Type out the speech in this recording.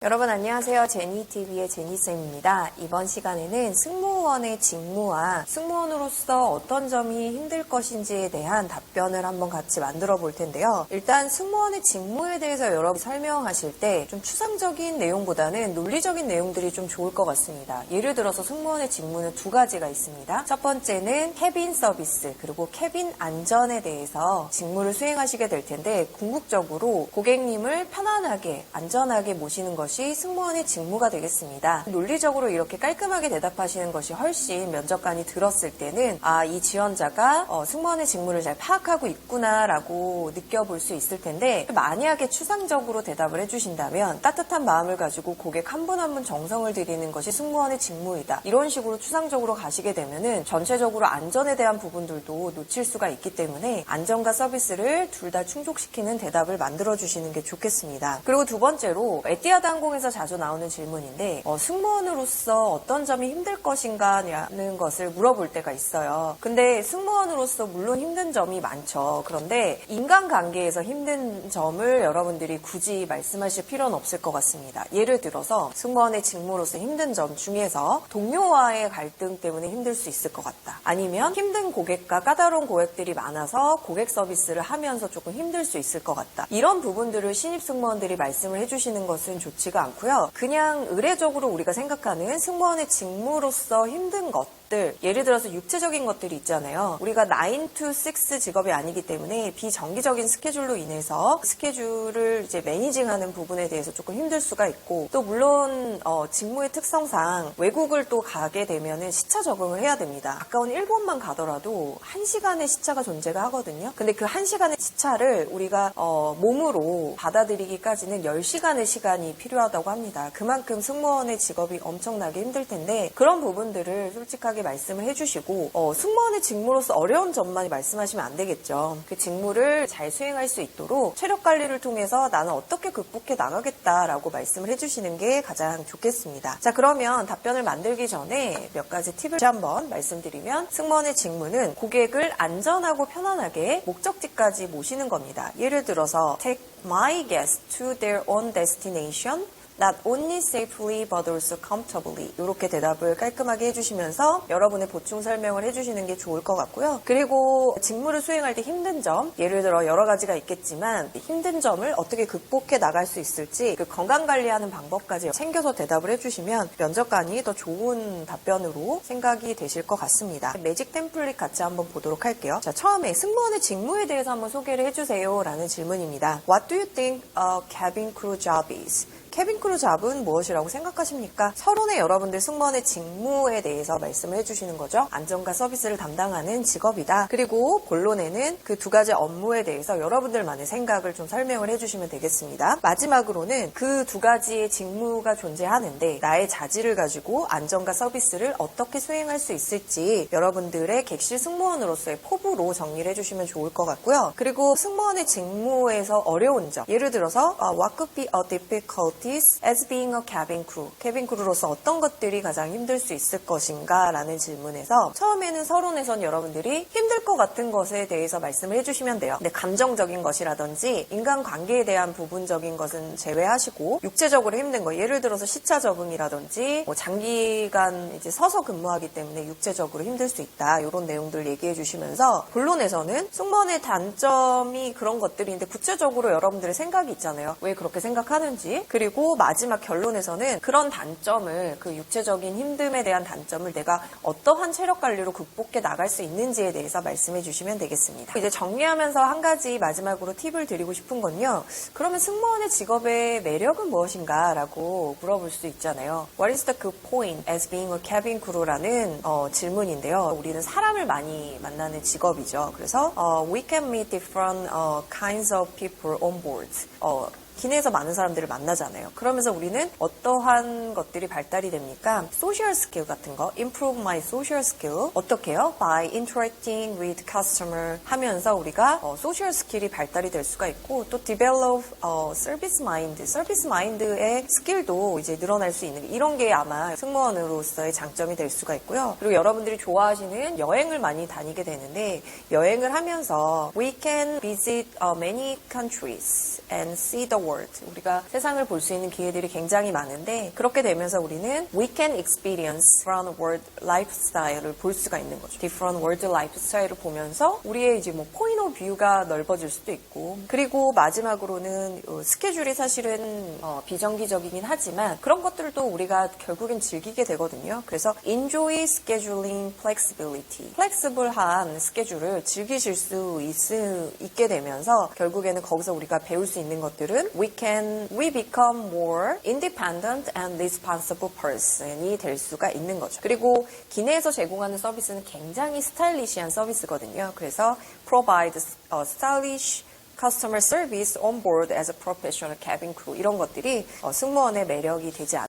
여러분 안녕하세요. 제니TV의 제니쌤입니다. 이번 시간에는 승무원의 직무와 승무원으로서 어떤 점이 힘들 것인지에 대한 답변을 한번 같이 만들어 볼 텐데요. 일단 승무원의 직무에 대해서 여러분이 설명하실 때 좀 추상적인 내용보다는 논리적인 내용들이 좀 좋을 것 같습니다. 예를 들어서 승무원의 직무는 두 가지가 있습니다. 첫 번째는 캐빈 서비스 그리고 캐빈 안전에 대해서 직무를 수행하시게 될 텐데 궁극적으로 고객님을 편안하게 안전하게 모시는 것이 승무원의 직무가 되겠습니다. 논리적으로 이렇게 깔끔하게 대답하시는 것이 훨씬 면접관이 들었을 때는 이 지원자가 승무원의 직무를 잘 파악하고 있구나라고 느껴볼 수 있을 텐데 만약에 추상적으로 대답을 해주신다면 따뜻한 마음을 가지고 고객 한 분 한 분 정성을 들이는 것이 승무원의 직무이다. 이런 식으로 추상적으로 가시게 되면은 전체적으로 안전에 대한 부분들도 놓칠 수가 있기 때문에 안전과 서비스를 둘 다 충족시키는 대답을 만들어주시는 게 좋겠습니다. 그리고 두 번째로 에티하드 항공에서 자주 나오는 질문인데 승무원으로서 어떤 점이 힘들 것인가라는 것을 물어볼 때가 있어요. 근데 승무원으로서 물론 힘든 점이 많죠. 그런데 인간관계에서 힘든 점을 여러분들이 굳이 말씀하실 필요는 없을 것 같습니다. 예를 들어서 승무원의 직무로서 힘든 점 중에서 동료와의 갈등 때문에 힘들 수 있을 것 같다. 아니면 힘든 고객과 까다로운 고객들이 많아서 고객 서비스를 하면서 조금 힘들 수 있을 것 같다. 이런 부분들을 신입 승무원들이 말씀을 해주시는 것은 좋지가 않고요. 그냥 의례적으로 우리가 생각하는 승무원의 직무로서 힘든 것 예를 들어서 육체적인 것들이 있잖아요. 우리가 9 to 6 직업이 아니기 때문에 비정기적인 스케줄로 인해서 스케줄을 이제 매니징하는 부분에 대해서 조금 힘들 수가 있고 또 물론 직무의 특성상 외국을 또 가게 되면은 시차 적응을 해야 됩니다. 가까운 일본만 가더라도 1시간의 시차가 존재가 하거든요. 근데 그 1시간의 시차를 우리가 몸으로 받아들이기까지는 10시간의 시간이 필요하다고 합니다. 그만큼 승무원의 직업이 엄청나게 힘들 텐데 그런 부분들을 솔직하게 말씀을 해주시고 승무원의 직무로서 어려운 점만 말씀하시면 안 되겠죠. 그 직무를 잘 수행할 수 있도록 체력 관리를 통해서 나는 어떻게 극복해 나가겠다라고 말씀을 해주시는 게 가장 좋겠습니다. 자, 그러면 답변을 만들기 전에 몇 가지 팁을 한번 말씀드리면 승무원의 직무는 고객을 안전하고 편안하게 목적지까지 모시는 겁니다. 예를 들어서 take my guests to their own destination Not only safely but also comfortably 이렇게 대답을 깔끔하게 해주시면서 여러분의 보충 설명을 해주시는 게 좋을 것 같고요. 그리고 직무를 수행할 때 힘든 점 예를 들어 여러 가지가 있겠지만 힘든 점을 어떻게 극복해 나갈 수 있을지 그 건강관리하는 방법까지 챙겨서 대답을 해주시면 면접관이 더 좋은 답변으로 생각이 되실 것 같습니다. 매직 템플릿 같이 한번 보도록 할게요. 자, 처음에 승무원의 직무에 대해서 한번 소개를 해주세요 라는 질문입니다. What do you think a cabin crew job is? 캐빈 크루 잡은 무엇이라고 생각하십니까? 서론에 여러분들 승무원의 직무에 대해서 말씀을 해주시는 거죠. 안전과 서비스를 담당하는 직업이다. 그리고 본론에는 그 두 가지 업무에 대해서 여러분들만의 생각을 좀 설명을 해주시면 되겠습니다. 마지막으로는 그 두 가지의 직무가 존재하는데 나의 자질을 가지고 안전과 서비스를 어떻게 수행할 수 있을지 여러분들의 객실 승무원으로서의 포부로 정리를 해주시면 좋을 것 같고요. 그리고 승무원의 직무에서 어려운 점 예를 들어서 What could be a difficult as being a cabin crew. 캐빈 크루로서 어떤 것들이 가장 힘들 수 있을 것인가 라는 질문에서 처음에는 서론에선 여러분들이 힘들 것 같은 것에 대해서 말씀을 해주시면 돼요. 근데 감정적인 것이라든지 인간관계에 대한 부분적인 것은 제외하시고 육체적으로 힘든 거 예를 들어서 시차 적응이라든지 장기간 이제 서서 근무하기 때문에 육체적으로 힘들 수 있다. 이런 내용들 얘기해 주시면서 본론에서는 승무원의 단점이 그런 것들인데 구체적으로 여러분들의 생각이 있잖아요. 왜 그렇게 생각하는지 그리고 마지막 결론에서는 그런 단점을 그 육체적인 힘듦에 대한 단점을 내가 어떠한 체력 관리로 극복해 나갈 수 있는지에 대해서 말씀해 주시면 되겠습니다. 이제 정리하면서 한 가지 마지막으로 팁을 드리고 싶은 건요. 그러면 승무원의 직업의 매력은 무엇인가 라고 물어볼 수도 있잖아요. What is the good point as being a cabin crew라는 질문인데요. 우리는 사람을 많이 만나는 직업이죠. 그래서 we can meet different kinds of people on board. 기내에서 많은 사람들을 만나잖아요. 그러면서 우리는 어떠한 것들이 발달이 됩니까? 소셜 스킬 같은 거, improve my social skill. 어떻게 해요? By interacting with customer 하면서 우리가 소셜 스킬이 발달이 될 수가 있고 또 develop service mind. 서비스 마인드의 스킬도 이제 늘어날 수 있는 이런 게 아마 승무원으로서의 장점이 될 수가 있고요. 그리고 여러분들이 좋아하시는 여행을 많이 다니게 되는데 여행을 하면서 we can visit many countries and see the world. 우리가 세상을 볼 수 있는 기회들이 굉장히 많은데 그렇게 되면서 우리는 we can experience different world lifestyle을 볼 수가 있는 거죠. different world lifestyle을 보면서 우리의 이제 뭐 point of view가 넓어질 수도 있고 그리고 마지막으로는 스케줄이 사실은 비정기적이긴 하지만 그런 것들도 우리가 결국엔 즐기게 되거든요. 그래서 enjoy scheduling flexibility. 플렉스블한 스케줄을 즐기실 수 있게 되면서 결국에는 거기서 우리가 배울 수 있는 것들은 we become more independent and responsible person이 될 수가 있는 거죠. 그리고 기내에서 제공하는 서비스는 굉장히 스타일리시한 서비스거든요. 그래서 provide a stylish customer service on board as a professional cabin crew 이런 것들이 승무원의 매력이 되지 않습니다.